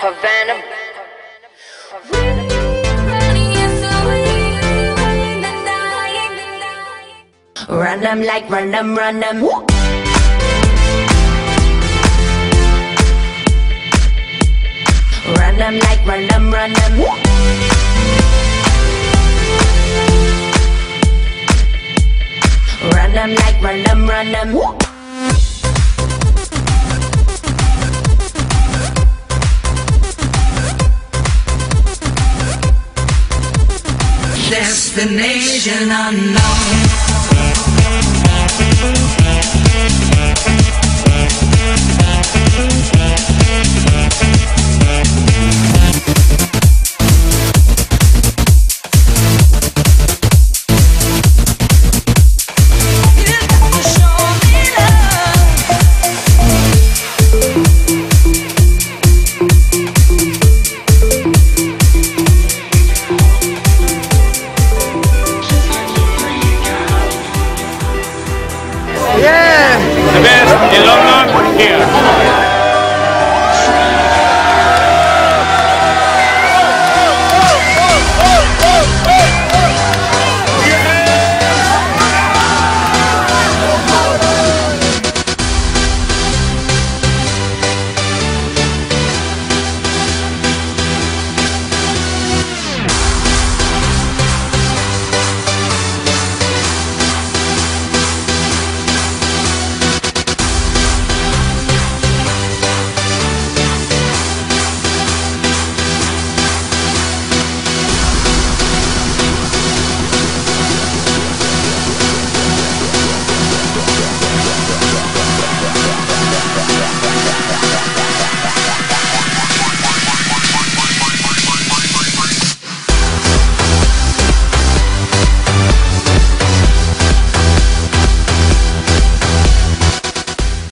Havana. Run them like run them, run them. Run them like run them, run them. Run them like run them, run them. Destination unknown.